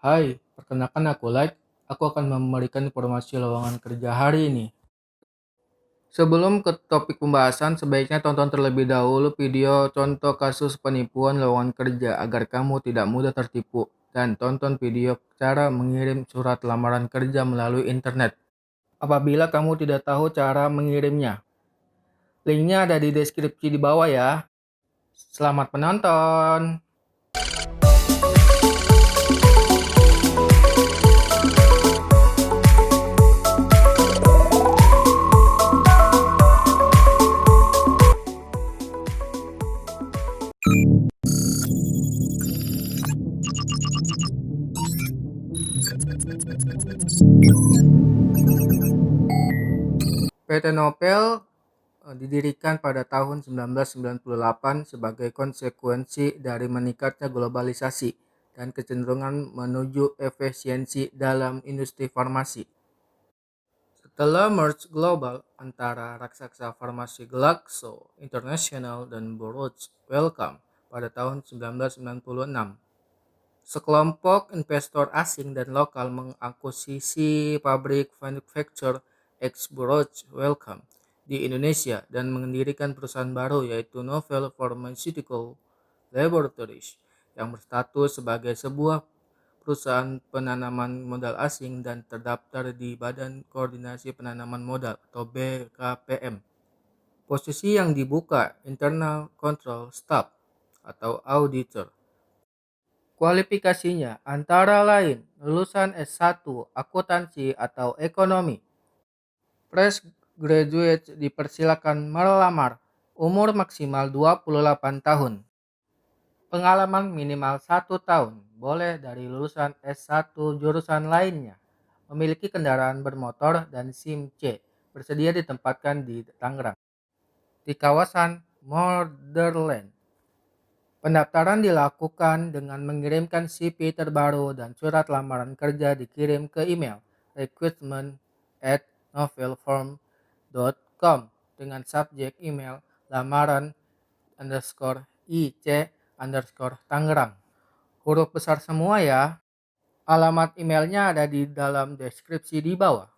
Hai, perkenalkan aku Light. Aku akan memberikan informasi lowongan kerja hari ini. Sebelum ke topik pembahasan, sebaiknya tonton terlebih dahulu video contoh kasus penipuan lowongan kerja agar kamu tidak mudah tertipu. Dan tonton video cara mengirim surat lamaran kerja melalui internet. Apabila kamu tidak tahu cara mengirimnya, linknya ada di deskripsi di bawah ya. Selamat menonton! PT Nobel didirikan pada tahun 1998 sebagai konsekuensi dari meningkatnya globalisasi dan kecenderungan menuju efisiensi dalam industri farmasi. Setelah merge global antara raksasa farmasi Glaxo International dan Burroughs Wellcome pada tahun 1996, sekelompok investor asing dan lokal mengakuisisi pabrik manufaktur ex Burroughs Wellcome di Indonesia dan mendirikan perusahaan baru yaitu Novel Pharmaceutical Laboratories yang berstatus sebagai sebuah perusahaan penanaman modal asing dan terdaftar di Badan Koordinasi Penanaman Modal atau BKPM. Posisi yang dibuka Internal Control Staff atau Auditor. Kualifikasinya antara lain lulusan S1 akuntansi atau ekonomi. Fresh graduate dipersilakan melamar. Umur maksimal 28 tahun. Pengalaman minimal 1 tahun. Boleh dari lulusan S1 jurusan lainnya. Memiliki kendaraan bermotor dan SIM C. Bersedia ditempatkan di Tangerang. Di kawasan Borderland. Pendaftaran dilakukan dengan mengirimkan CV terbaru dan surat lamaran kerja dikirim ke email recruitment@novelform.com dengan subjek email lamaran_IC_Tangerang. Huruf besar semua ya. Alamat emailnya ada di dalam deskripsi di bawah.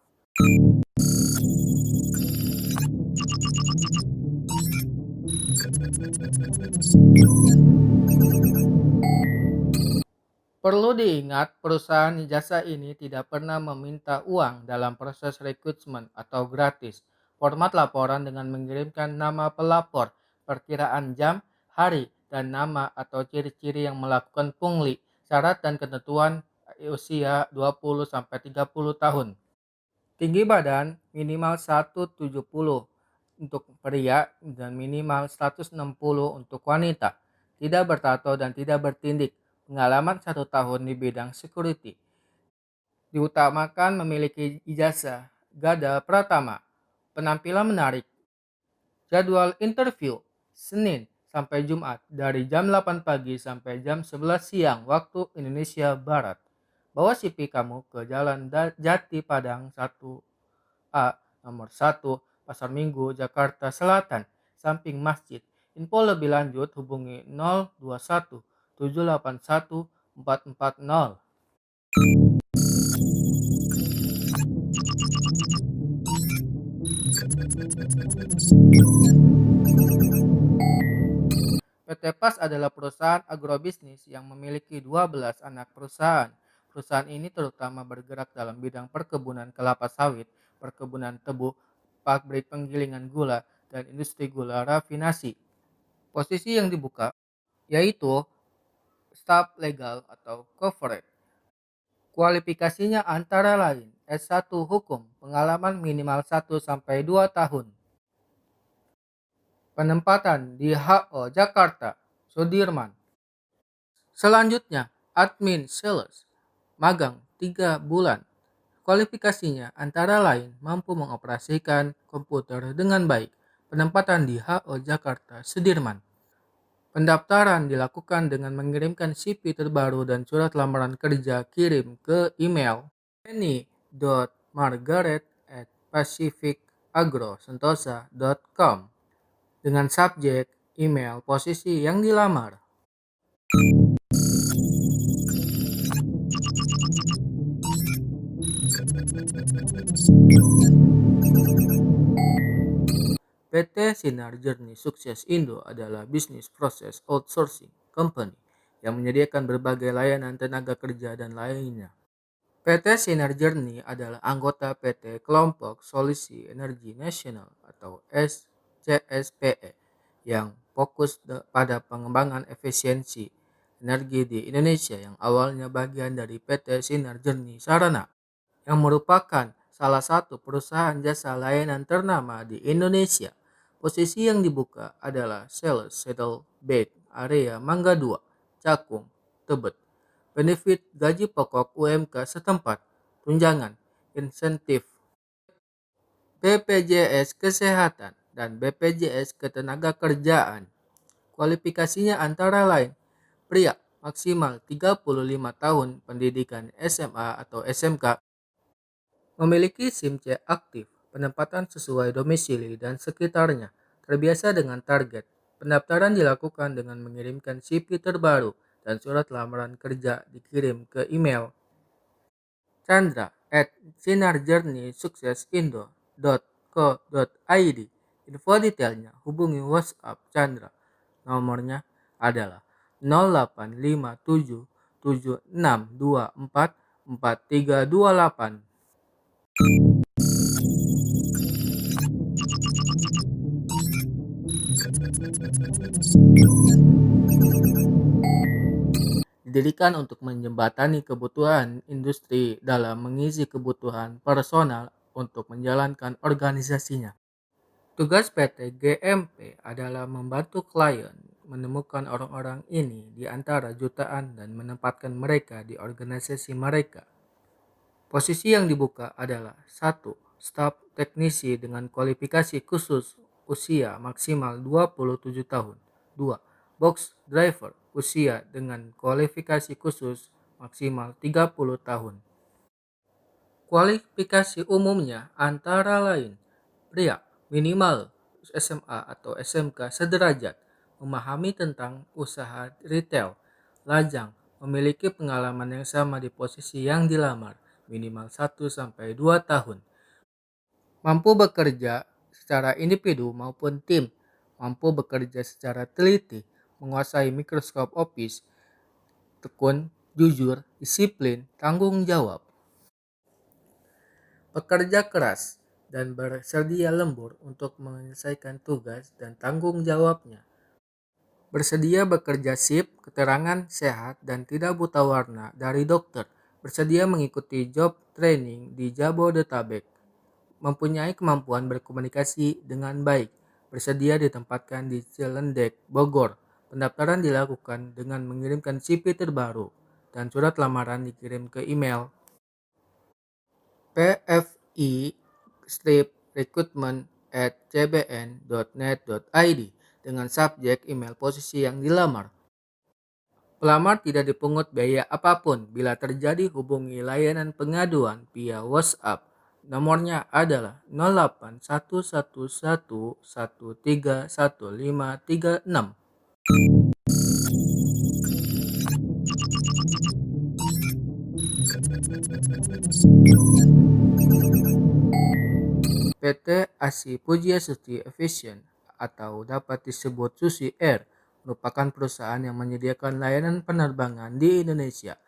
Perlu diingat, perusahaan jasa ini tidak pernah meminta uang dalam proses rekrutmen atau gratis. Format laporan dengan mengirimkan nama pelapor, perkiraan jam, hari, dan nama atau ciri-ciri yang melakukan pungli, syarat dan ketentuan usia 20-30 tahun. Tinggi badan minimal 170 untuk pria dan minimal 160 untuk wanita. Tidak bertato dan tidak bertindik. Pengalaman 1 tahun di bidang security. Diutamakan memiliki ijazah. Gada Pratama. Penampilan menarik. Jadwal interview Senin sampai Jumat dari jam 8 pagi sampai jam 11 siang waktu Indonesia Barat. Bawa CV kamu ke Jalan Jati Padang 1A nomor 1 Pasar Minggu Jakarta Selatan samping masjid. Info lebih lanjut hubungi 021 781 440. PT PAS adalah perusahaan agrobisnis yang memiliki 12 anak perusahaan. Perusahaan ini terutama bergerak dalam bidang perkebunan kelapa sawit, perkebunan tebu, pabrik penggilingan gula, dan industri gula rafinasi. Posisi yang dibuka yaitu staf legal atau corporate. Kualifikasinya antara lain S1 Hukum, pengalaman minimal 1-2 tahun. Penempatan di HO Jakarta, Sudirman. Selanjutnya, admin sales, magang 3 bulan. Kualifikasinya antara lain mampu mengoperasikan komputer dengan baik. Penempatan di HO Jakarta, Sudirman. Pendaftaran dilakukan dengan mengirimkan CV terbaru dan surat lamaran kerja kirim ke email penny.margaret@pacificagrosentosa.com dengan subjek email posisi yang dilamar. PT Sinar Journey Sukses Indo adalah bisnis proses outsourcing company yang menyediakan berbagai layanan tenaga kerja dan lainnya. PT Sinar Journey adalah anggota PT Kelompok Solusi Energi Nasional atau SCSPE yang fokus pada pengembangan efisiensi energi di Indonesia yang awalnya bagian dari PT Sinar Journey Sarana yang merupakan salah satu perusahaan jasa layanan ternama di Indonesia. Posisi yang dibuka adalah Sales Saddle Bed Area Mangga 2, Cakung, Tebet. Benefit gaji pokok UMK setempat, tunjangan, insentif, BPJS Kesehatan, dan BPJS Ketenagakerjaan. Kualifikasinya antara lain, pria maksimal 35 tahun pendidikan SMA atau SMK, memiliki SIM C aktif, penempatan sesuai domisili dan sekitarnya, terbiasa dengan target. Pendaftaran dilakukan dengan mengirimkan CV terbaru dan surat lamaran kerja dikirim ke email chandra@sinarjourneyssuccessindo.co.id. Info detailnya hubungi WhatsApp Chandra. Nomornya adalah 085776244328. Didirikan untuk menjembatani kebutuhan industri dalam mengisi kebutuhan personal untuk menjalankan organisasinya. Tugas PT GMP adalah membantu klien menemukan orang-orang ini di antara jutaan dan menempatkan mereka di organisasi mereka. Posisi yang dibuka adalah 1. Staf teknisi dengan kualifikasi khusus usia maksimal 27 tahun. 2. Box driver usia dengan kualifikasi khusus maksimal 30 tahun. Kualifikasi umumnya antara lain pria minimal SMA atau SMK sederajat, memahami tentang usaha retail, lajang, memiliki pengalaman yang sama di posisi yang dilamar, minimal 1-2 tahun. Mampu bekerja secara individu maupun tim, mampu bekerja secara teliti, menguasai Microsoft Office, tekun, jujur, disiplin, tanggung jawab. Pekerja keras dan bersedia lembur untuk menyelesaikan tugas dan tanggung jawabnya. Bersedia bekerja shift, keterangan sehat dan tidak buta warna dari dokter. Bersedia mengikuti job training di Jabodetabek. Mempunyai kemampuan berkomunikasi dengan baik. Bersedia ditempatkan di Cilendek, Bogor. Pendaftaran dilakukan dengan mengirimkan CV terbaru dan surat lamaran dikirim ke email pfi-recruitment@cbn.net.id dengan subjek email posisi yang dilamar. Pelamar tidak dipungut biaya apapun. Bila terjadi hubungi layanan pengaduan via WhatsApp. Nomornya adalah 0811131536. PT Asi Pujiastuti Aviation atau dapat disebut Susi Air merupakan perusahaan yang menyediakan layanan penerbangan di Indonesia.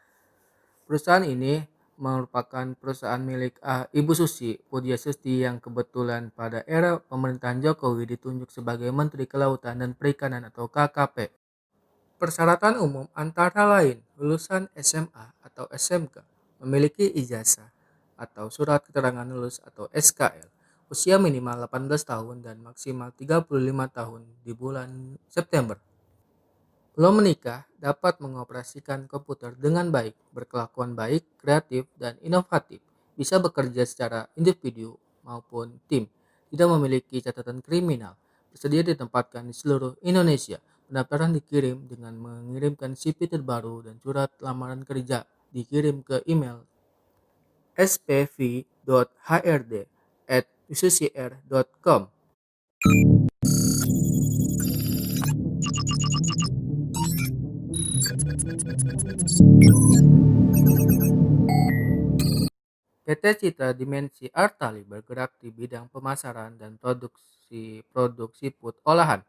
Perusahaan ini merupakan perusahaan milik Ibu Susi Pujiastuti yang kebetulan pada era pemerintahan Jokowi ditunjuk sebagai Menteri Kelautan dan Perikanan atau KKP. Persyaratan umum antara lain lulusan SMA atau SMK, memiliki ijazah atau surat keterangan lulus atau SKL, usia minimal 18 tahun dan maksimal 35 tahun di bulan September. Belum menikah dapat mengoperasikan komputer dengan baik, berkelakuan baik, kreatif, dan inovatif, bisa bekerja secara individu maupun tim, tidak memiliki catatan kriminal, bersedia ditempatkan di seluruh Indonesia. Pendaftaran dikirim dengan mengirimkan CV terbaru dan surat lamaran kerja dikirim ke email spv.hrd@uccr.com. PT Citra Dimensi Artali bergerak di bidang pemasaran dan produksi produk siput olahan.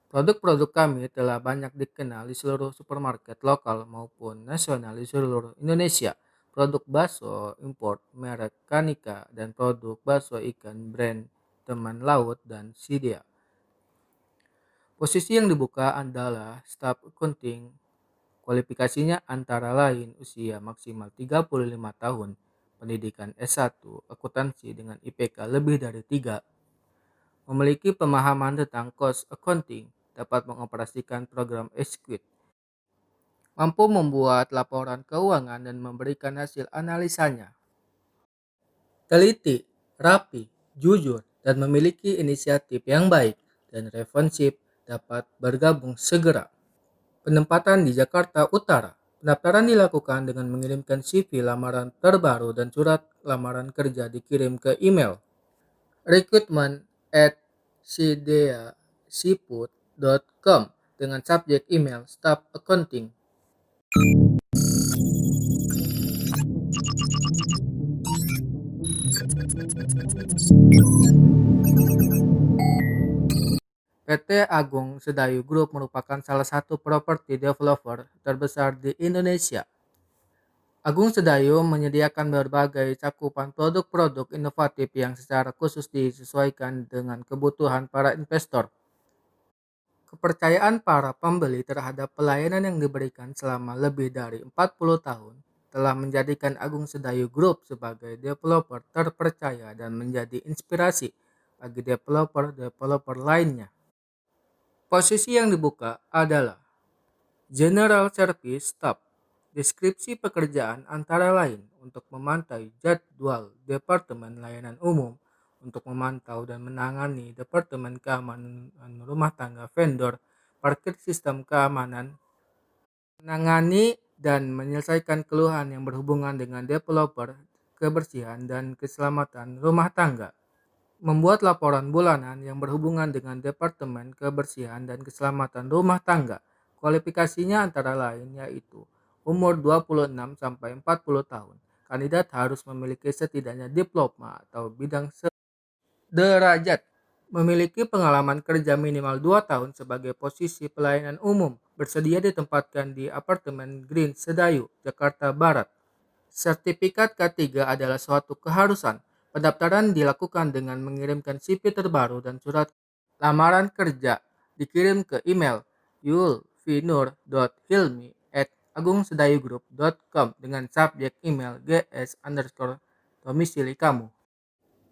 Produk-produk kami telah banyak dikenal di seluruh supermarket lokal maupun nasional di seluruh Indonesia. Produk bakso impor merek Kanika dan produk bakso ikan brand Teman Laut dan Sidia. Posisi yang dibuka adalah staf accounting. Kualifikasinya antara lain usia maksimal 35 tahun, pendidikan S1, akuntansi dengan IPK lebih dari 3, memiliki pemahaman tentang cost accounting, dapat mengoperasikan program Squid, mampu membuat laporan keuangan dan memberikan hasil analisanya, teliti, rapi, jujur, dan memiliki inisiatif yang baik dan responsif, dapat bergabung segera. Penempatan di Jakarta Utara. Pendaftaran dilakukan dengan mengirimkan CV lamaran terbaru dan surat lamaran kerja dikirim ke email recruitment@sideasiput.com dengan subjek email staff accounting. PT Agung Sedayu Group merupakan salah satu properti developer terbesar di Indonesia. Agung Sedayu menyediakan berbagai cakupan produk-produk inovatif yang secara khusus disesuaikan dengan kebutuhan para investor. Kepercayaan para pembeli terhadap pelayanan yang diberikan selama lebih dari 40 tahun telah menjadikan Agung Sedayu Group sebagai developer terpercaya dan menjadi inspirasi bagi developer-developer lainnya. Posisi yang dibuka adalah General Service Staff. Deskripsi pekerjaan antara lain untuk memantai jadwal Departemen Layanan Umum, untuk memantau dan menangani Departemen Keamanan Rumah Tangga vendor, parkir sistem keamanan, menangani dan menyelesaikan keluhan yang berhubungan dengan developer, kebersihan dan keselamatan rumah tangga, membuat laporan bulanan yang berhubungan dengan Departemen Kebersihan dan Keselamatan Rumah Tangga. Kualifikasinya antara lain yaitu umur 26 sampai 40 tahun. Kandidat harus memiliki setidaknya diploma atau bidang sederajat, memiliki pengalaman kerja minimal 2 tahun sebagai posisi pelayanan umum, bersedia ditempatkan di apartemen Green Sedayu, Jakarta Barat. Sertifikat K3 adalah suatu keharusan. Pendaftaran dilakukan dengan mengirimkan CV terbaru dan surat lamaran kerja dikirim ke email yulfinur.hilmi@agungsedayugroup.com dengan subjek email gs_domisili kamu.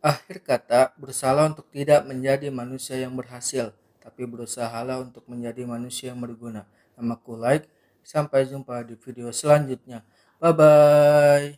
Akhir kata, berusahalah untuk tidak menjadi manusia yang berhasil, tapi berusahalah untuk menjadi manusia yang berguna. Namaku Like, sampai jumpa di video selanjutnya. Bye bye.